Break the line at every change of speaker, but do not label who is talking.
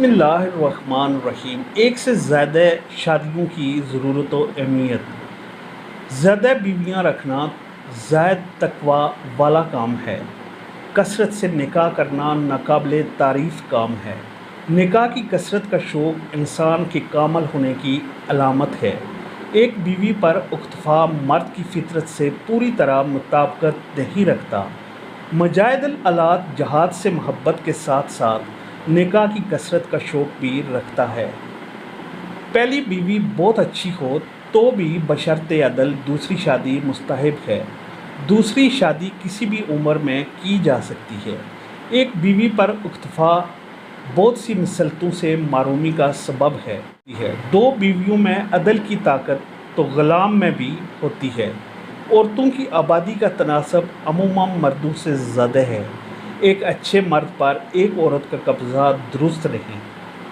बिस्मिल्लाहिर्रहमानिर्रहीम। एक से ज़्यादा शादियों की ज़रूरत व अहमियत। ज़्यादा बीवियाँ रखना ज़ायद तकवा वाला काम है। कसरत से निकाह करना नाकाबिले तारीफ़ काम है। निकाह की कसरत का शौक़ इंसान के कामल होने की अलामत है। एक बीवी पर इक्तफ़ा मर्द की फितरत से पूरी तरह मुताबिकत नहीं रखता। मजायदल अलात जहाद से मोहब्बत के साथ साथ निकाह की कसरत का शौक़ भी रखता है। पहली बीवी बहुत अच्छी हो तो भी बशर्ते अदल दूसरी शादी मुस्तहब है। दूसरी शादी किसी भी उम्र में की जा सकती है। एक बीवी पर इक्तफ़ा बहुत सी मिसलतों से मारूमी का सबब है। दो बीवियों में अदल की ताकत तो ग़ुलाम में भी होती है। औरतों की आबादी का तनासब अमूमन मर्दों से ज़्यादा है। एक अच्छे मर्द पर एक औरत का कब्ज़ा दुरुस्त नहीं।